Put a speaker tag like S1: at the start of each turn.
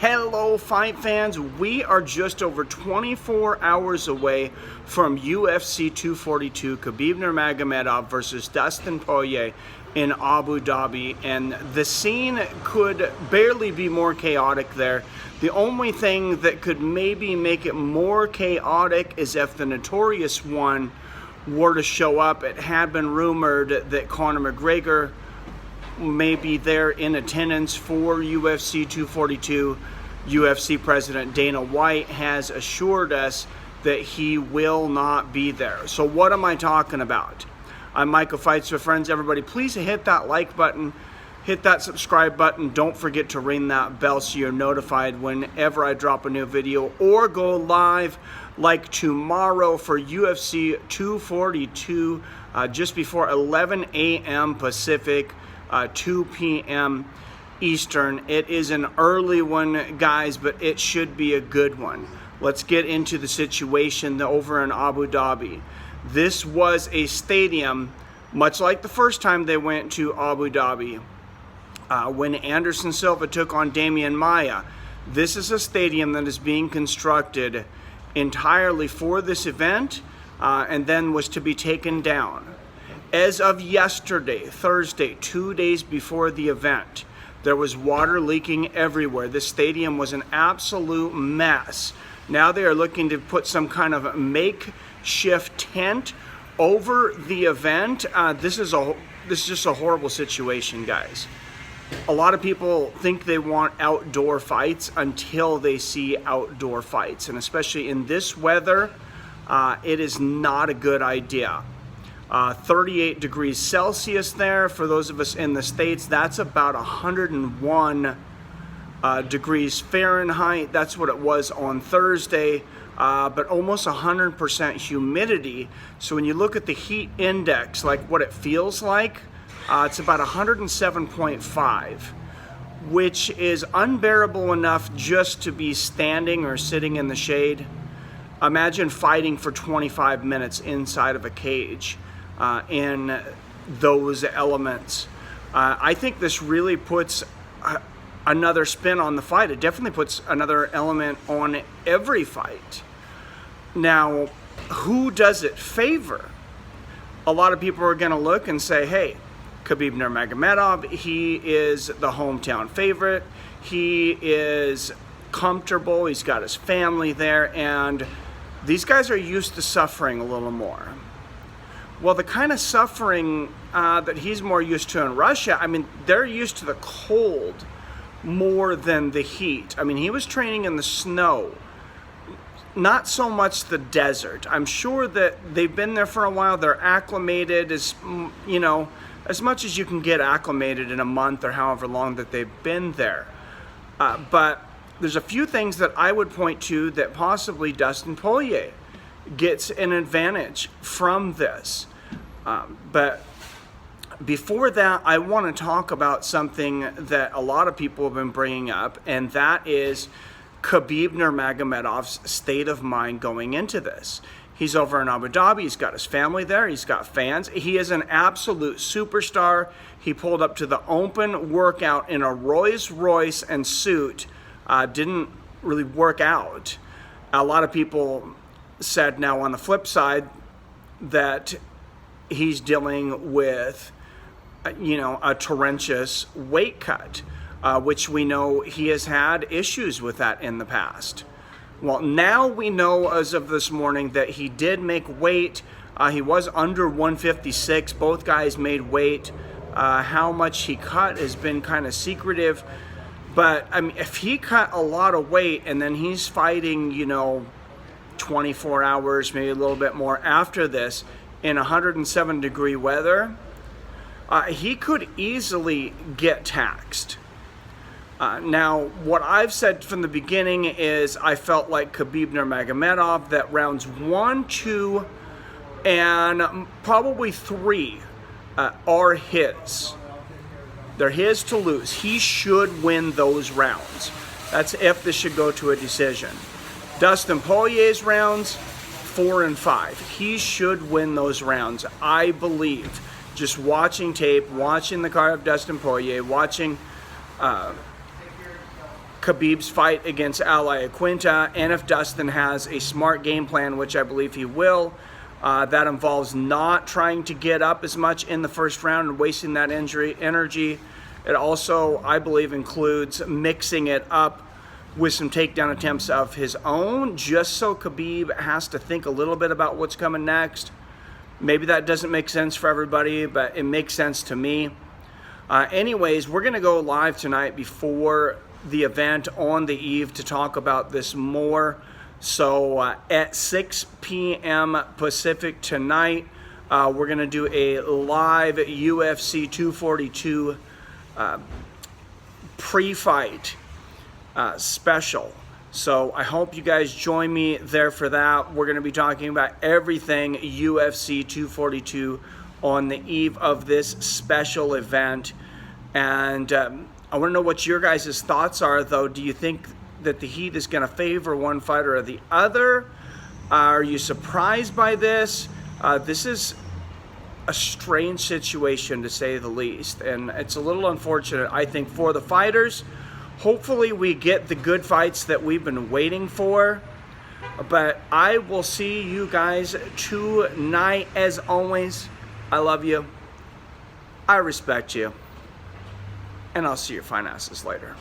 S1: Hello fight fans, we are just over 24 hours away from UFC 242, Khabib Nurmagomedov versus Dustin Poirier in Abu Dhabi, and the scene could barely be more chaotic there. The only thing that could maybe make it more chaotic is if the Notorious One were to show up. It had been rumored that Conor McGregor may be there in attendance for UFC 242. UFC President Dana White has assured us that he will not be there. So what am I talking about? I'm Michael Fights with Friends. Everybody, please hit that like button, hit that subscribe button. Don't forget to ring that bell so you're notified whenever I drop a new video or go live like tomorrow for UFC 242 just before 11 a.m. Pacific. 2 p.m. Eastern. It is an early one, guys, but it should be a good one. Let's get into the situation over in Abu Dhabi. This was a stadium, much like the first time they went to Abu Dhabi, when Anderson Silva took on Damian Maia. This is a stadium that is being constructed entirely for this event and then was to be taken down. As of yesterday, Thursday, 2 days before the event, there was water leaking everywhere. This stadium was an absolute mess. Now they are looking to put some kind of makeshift tent over the event. This is just a horrible situation, guys. A lot of people think they want outdoor fights until they see outdoor fights, and especially in this weather, it is not a good idea. 38 degrees Celsius there. For those of us in the States, that's about 101 degrees Fahrenheit. That's what it was on Thursday, but almost 100% humidity. So when you look at the heat index, like what it feels like, it's about 107.5, which is unbearable enough just to be standing or sitting in the shade. Imagine fighting for 25 minutes inside of a cage. In those elements. I think this really puts another spin on the fight. It definitely puts another element on every fight. Now, who does it favor? A lot of people are going to look and say, hey, Khabib Nurmagomedov, he is the hometown favorite. He is comfortable. He's got his family there, and these guys are used to suffering a little more. Well, the kind of suffering that he's more used to in Russia, I mean, they're used to the cold more than the heat. I mean, he was training in the snow, not so much the desert. I'm sure that they've been there for a while. They're acclimated, as much as you can get acclimated in a month or however long that they've been there. But there's a few things that I would point to that possibly Dustin Poirier gets an advantage from this. But before that, I want to talk about something that a lot of people have been bringing up, and that is Khabib Nurmagomedov's state of mind going into this. He's over in Abu Dhabi. He's got his family there. He's got fans. He is an absolute superstar. He pulled up to the open workout in a Rolls Royce and suit. Didn't really work out. A lot of people said now on the flip side that he's dealing with, a torrentious weight cut, which we know he has had issues with that in the past. Well, now we know as of this morning that he did make weight. He was under 156. Both guys made weight. How much he cut has been kind of secretive. But, I mean, if he cut a lot of weight and then he's fighting, 24 hours, maybe a little bit more after this, in 107-degree weather, he could easily get taxed. Now, what I've said from the beginning is I felt like Khabib Nurmagomedov, that rounds 1, 2, and probably 3 are his. They're his to lose. He should win those rounds. That's if this should go to a decision. Dustin Poirier's rounds, 4 and 5. He should win those rounds, I believe. Just watching tape, watching the card of Dustin Poirier, watching Khabib's fight against Ally Aquinta, and if Dustin has a smart game plan, which I believe he will, that involves not trying to get up as much in the first round and wasting that energy. It also, I believe, includes mixing it up with some takedown attempts of his own, just so Khabib has to think a little bit about what's coming next. Maybe that doesn't make sense for everybody, but it makes sense to me. Anyways, we're going to go live tonight before the event on the eve to talk about this more. So at 6 p.m. Pacific tonight, we're going to do a live UFC 242 pre-fight special. So I hope you guys join me there for that. We're going to be talking about everything UFC 242 on the eve of this special event. And I want to know what your guys' thoughts are, though. Do you think that the heat is going to favor one fighter or the other? Are you surprised by this? This is a strange situation, to say the least, and it's a little unfortunate, I think, for the fighters. Hopefully we get the good fights that we've been waiting for, but I will see you guys tonight. As always, I love you, I respect you, and I'll see your fine asses later.